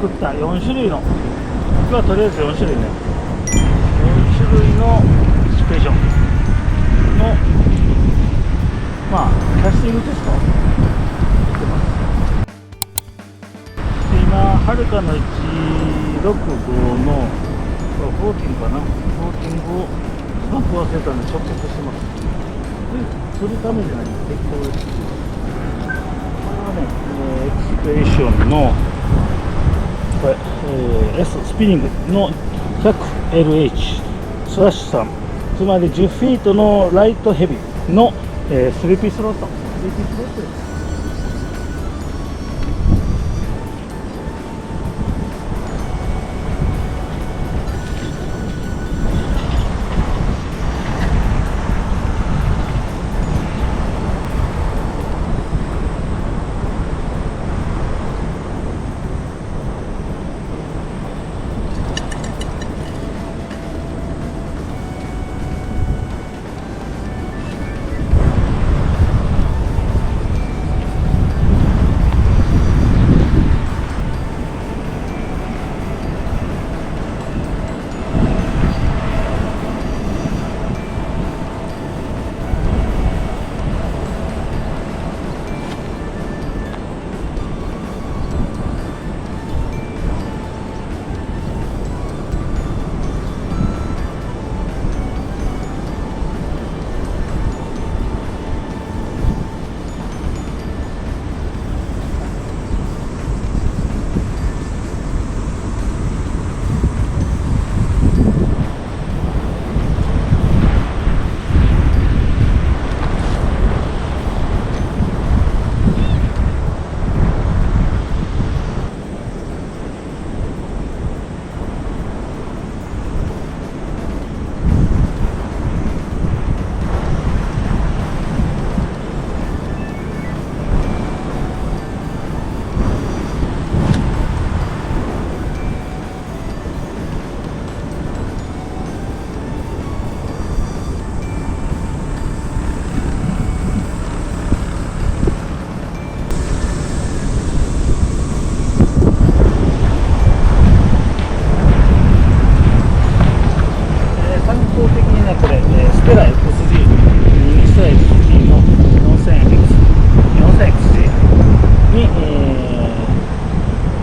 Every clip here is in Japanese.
作った4種類の、今日はとりあえず4種類ね、4種類のスペーションのまあキャスティングテストをしてます。で今はるかの165の14かな、14をスタンプ忘れたんで直結してます。でするためじゃないんで適当です。これはね、エクスペリションのこれ、S スピニングの 100LH スラッシュ3、つまり10フィートのライトヘビーの、3ピースロット、3ピースロットです。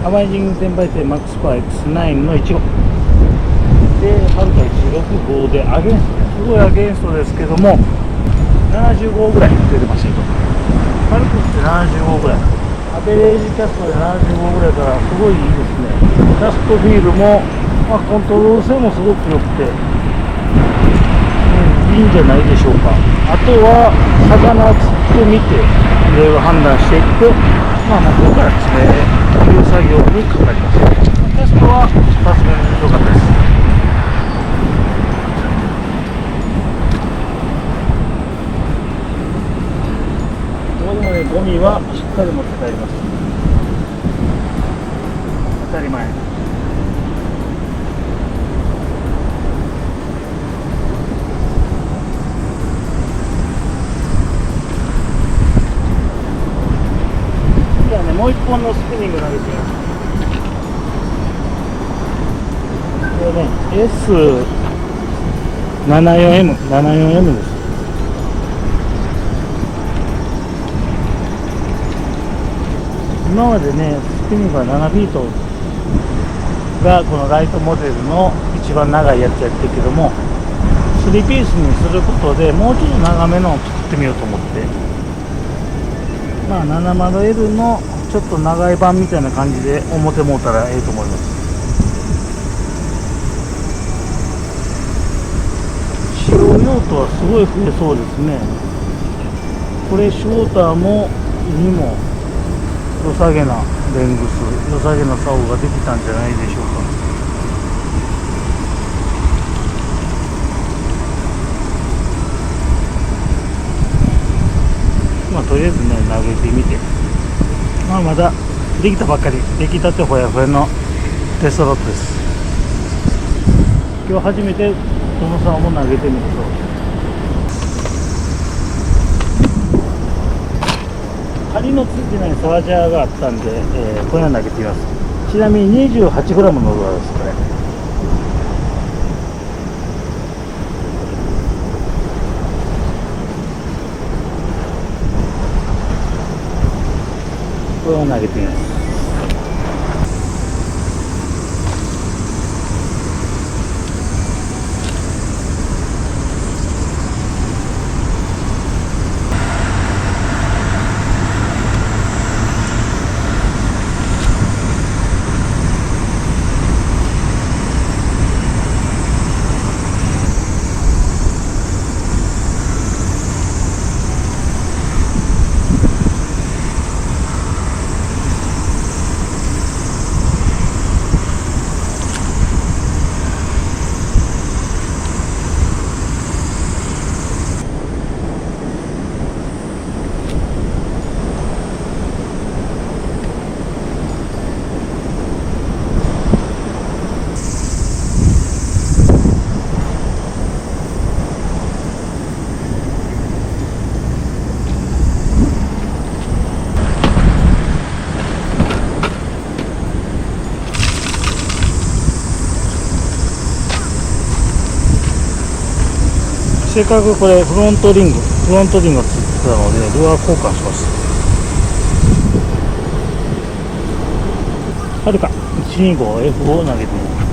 アマイジング1000倍転マックスパー X9 の15で、はるか165でアゲンスト、すごいアゲンストですけども75ぐらい出てましたけど、パルクって75ぐらい、アベレージキャストで75ぐらいからすごいいいですね。キャストフィールも、コントロール性もすごく良くて、いいんじゃないでしょうか。あとは魚を釣ってみていろいろ判断していって、ここから詰める作業にかかります。テストはさすがに良かったです。どうでもね、ゴミはしっかり持って帰ります。当たり前。もう一本のスピニング投げてみます。これね、S74M です。今までね、スピニングは7フィートがこのライトモデルの一番長いやつやってるけども、3ピースにすることでもうちょっと長めのを作ってみようと思って、70L のちょっと長い版みたいな感じで表もうたらええと思います。使用用途はすごい増えそうですね。フレッシュウォーターもにも良さげなレングス、良さげな竿ができたんじゃないでしょうか。とりあえずね、投げてみて、まだできたばっかり、出来たてほやほやのテストロットです。今日初めてこの竿も投げてみると、針のついてないサージャーがあったんで、これを投げてみます。ちなみに 28g のルアーです、これ。これを投げてみます。せっかくこれフロントリングがついてたのでルアー交換します。はるか 125F を投げてみます。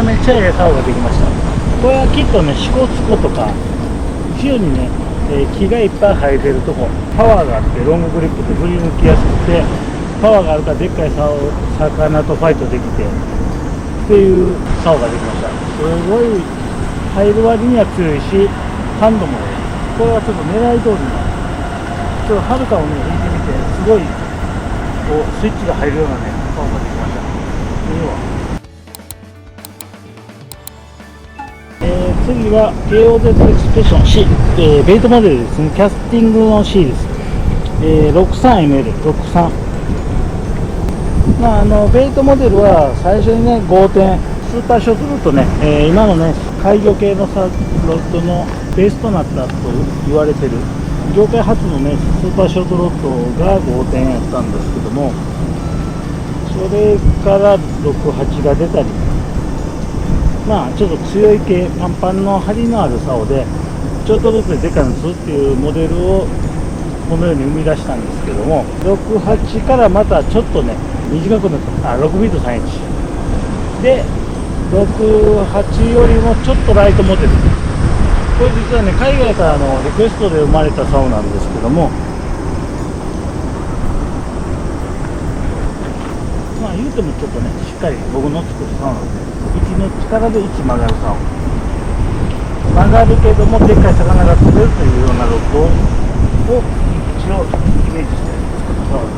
めちゃええ竿ができました。これはきっとね、支笏湖とか後ろにね、木がいっぱい生えてるとこ、パワーがあってロンググリップで振り抜きやすくて、パワーがあるからでっかい魚とファイトできてっていう竿ができました。すごい入る割には強いし、感度もいい。これはちょっと狙い通りのちょっとはるかをね引いてみて、すごいこうスイッチが入るようなね竿ができました。いいわ。次は KOZ エクスプレッション C、ベイトモデルですね。キャスティングの C です。63ML、63。ベイトモデルは最初にね、5点、スーパーショートロッドね、今のね、怪魚系のロッドのベースとなったと言われてる、業界初のね、スーパーショートロッドが5点やったんですけども、それから6、8が出たり、ちょっと強い系、パンパンの張りのある竿で、ちょっとずつでかくするっていうモデルをこのように生み出したんですけども、6、8からまたちょっとね、短くなった、6ビート3インチ。で、6、8よりもちょっとライトモデル。これ実はね、海外からのリクエストで生まれた竿なんですけども、言うてもちょっとね、しっかり僕の作る竿なので、1の力で1曲がる竿。曲がるけども、でっかい魚が釣れるというようなロッドを一応イメージして作った竿で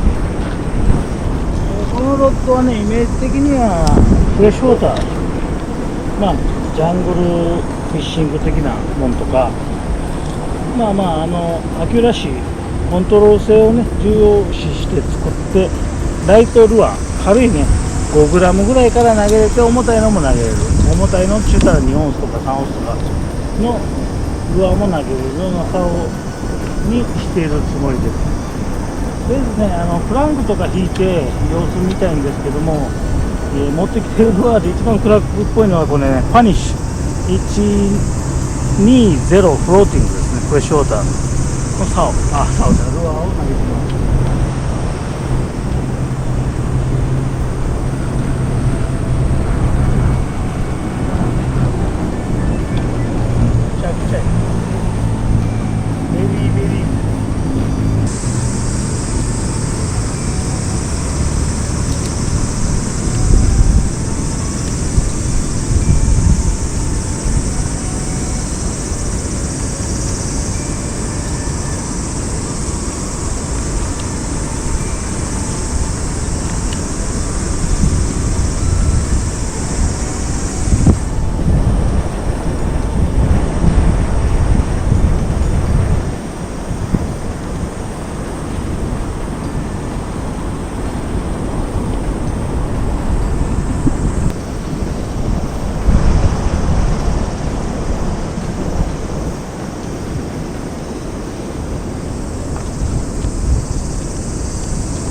す。このロッドはね、イメージ的にはフレッシュウォーター、ジャングルフィッシング的なもんとか、アキュラシー、コントロール性をね、重要視して作って、ライトルアー、軽いね、5g ぐらいから投げれて、重たいのも投げれる。重たいのって言ったら2オンスとか3オンスとかのルアーも投げれるような竿にしているつもりです。でですね、フランクとか引いて様子見たいんですけども、持ってきてるのは一番クラックっぽいのはこれね、パニッシュ120フローティングですね。フレッシュウォーターの竿、竿じゃルアーを投げてます。めちゃくちゃいい。ベリーベリー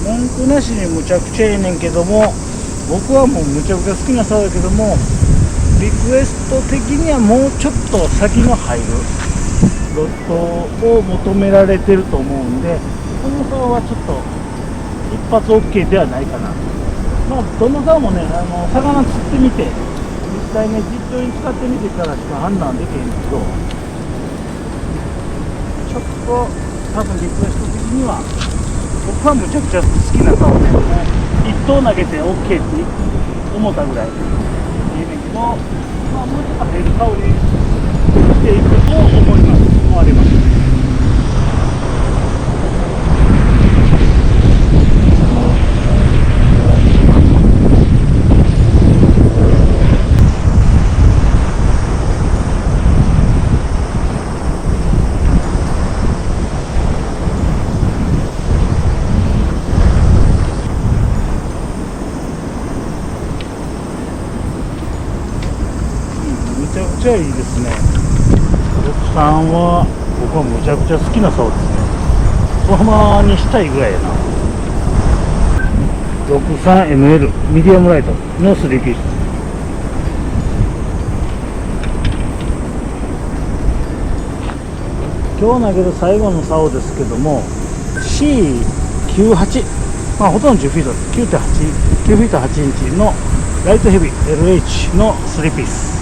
文句なしにむちゃくちゃええねんけども、僕はもうむちゃくちゃ好きな竿だけども、リクエスト的にはもうちょっと先の入るロットを求められてると思うんで、この竿はちょっと一発 OK ではないかな。まあどの竿もね、魚釣ってみて実際ね、実況に使ってみてからしか判断できへんけど、ちょっと多分リクエスト的には僕はむちゃくちゃ好きな竿で、一投投げて OK って思ったぐらいいいねんけど、まあもうちょっと入る竿にしていくと思われます。めちゃくちゃいいですね。63は僕はむちゃくちゃ好きな竿ですね。そのままにしたいぐらいやな。63ML ミディアムライトの3ピース。今日投げる最後の竿ですけども C98、まあほとんど10フィート 9.8 9フィート8インチのライトヘビー LH の3ピース。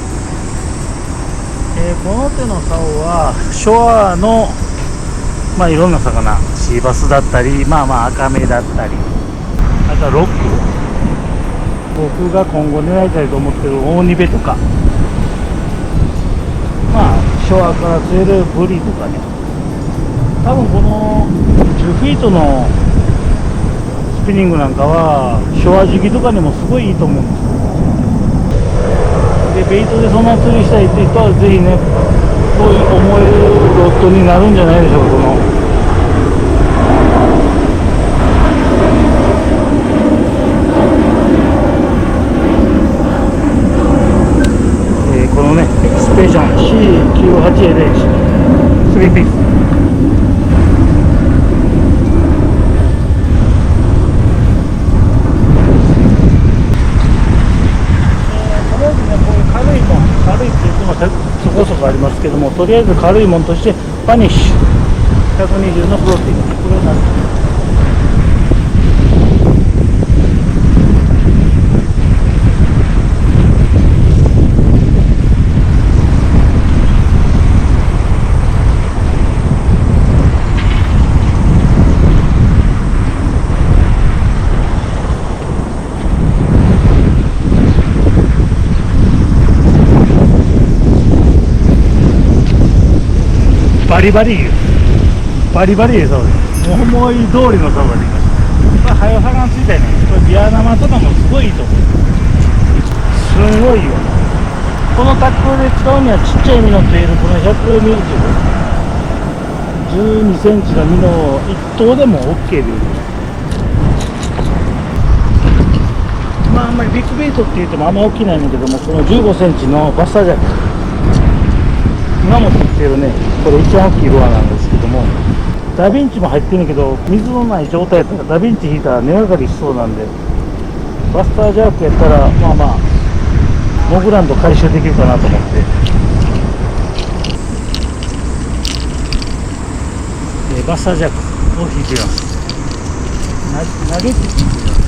この手の竿はショアのまあいろんな魚、シーバスだったり、まあ赤目だったり、あとはロック、僕が今後狙いたいと思ってる大ニベとか、まあショアから釣れるブリとかね、多分この10フィートのスピニングなんかはショア時期とかにもすごいいいと思うんですよ。でベイトでそんな釣りしたいって人はぜひね、こういう思えるロットになるんじゃないでしょうか。このねエクスペーション C98LH 3ピース。軽いっていうのはそこそこありますけども、とりあえず軽いものとしてパニッシュ120のフローティング、これをなる。バリバリです。思い通りの竿ができました。これ早魚ついたよね。これビア生とかもすごいいいと思う。すごいよ。このタックルで使うにはちっちゃいミノっているこの100ミリ12センチのミノを1投でも OK でいい。まああんまりビッグベイトって言ってもあんま大きないんだけども、この15センチのバスタージャック、今もついてるね、これ一番大きいルアーなんですけども、ダヴィンチも入ってるんだけど、水のない状態だったらダヴィンチ引いたら値上がりしそうなんで、バスタージャークやったらまあまあモグランド回収できるかなと思って、バスタージャークを引いてみます。投げて引いてみます。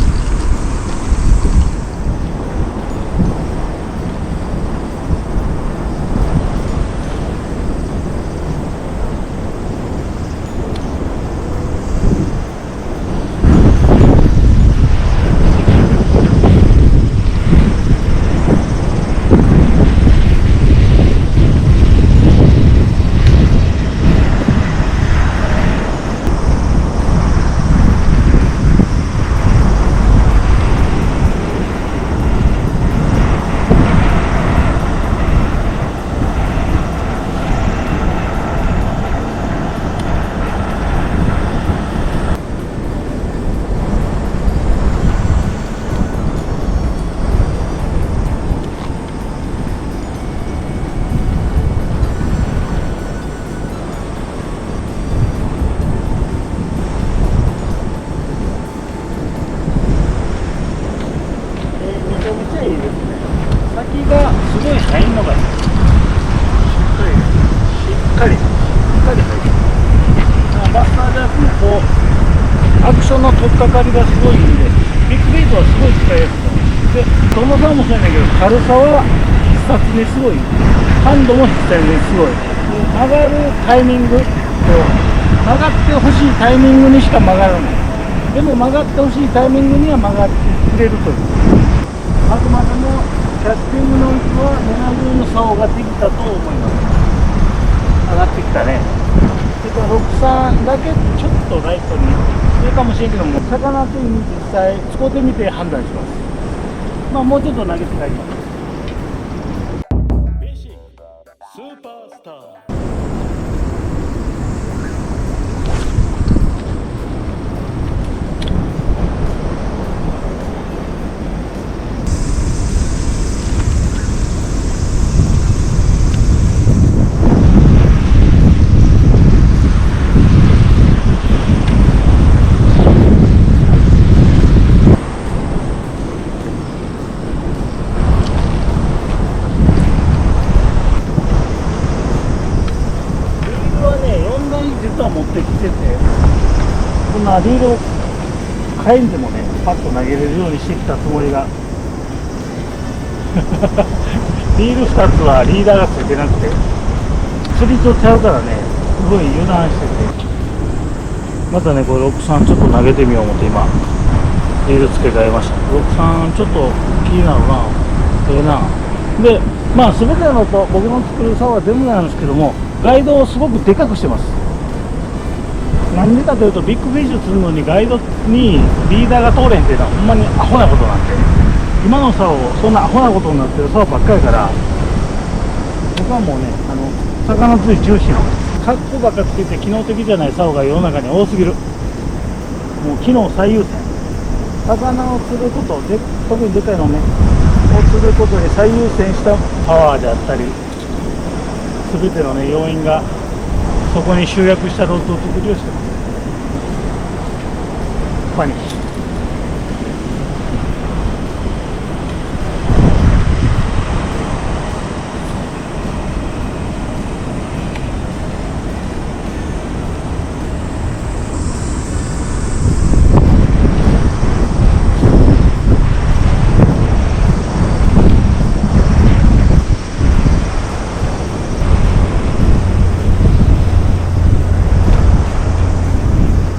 先がすごい入るのがいい。しっかり入る。バスタージャークもこうアクションの取っかかりがすごいんで、ビッグフェイズはすごい使いやすいで、トモさんもそうやねんけど、軽さは必殺にすごい、ハンドも必殺にすごい。曲がるタイミング、曲がってほしいタイミングにしか曲がらない。でも曲がってほしいタイミングには曲がってくれるという。あくまでもキャスティングの位置は70の竿ができたと思います。上がってきたね。それから63だけちょっとライトにそれかもしれんけども、魚というに実際使ってみて判断します。まあもうちょっと投げて帰ります。ベーシックスーパースター。実は持ってきてて、こんなリードを変えんでもね、パッと投げれるようにしてきたつもりがリール2つはリーダーがついてなくて釣りとちゃうからね、すごい油断してて、またねこれ63ちょっと投げてみよう思って今リール付け替えました。63ちょっと気になるな、でまあ全てのと僕の作る竿は全部なんですけども、ガイドをすごくでかくしてます。なんでかというと、ビッグフィッシュ釣るのにガイドにリーダーが通れへんっていうのはほんまにアホなことなんで、今の竿そんなアホなことになってる竿ばっかりから、僕はもうね魚釣り重視のカッコばっかつけて機能的じゃない竿が世の中に多すぎる。もう機能最優先、魚を釣ることで、特にでかいのねを釣ることに最優先したパワーであったり、全てのね要因がそこに集約したロッドを作りをしてます。パニック。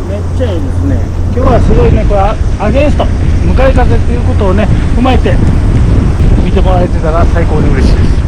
めっちゃいいですね。今日はすごいね、これアゲンスト、向かい風っていうことをね踏まえて見てもらえてたら最高に嬉しいです。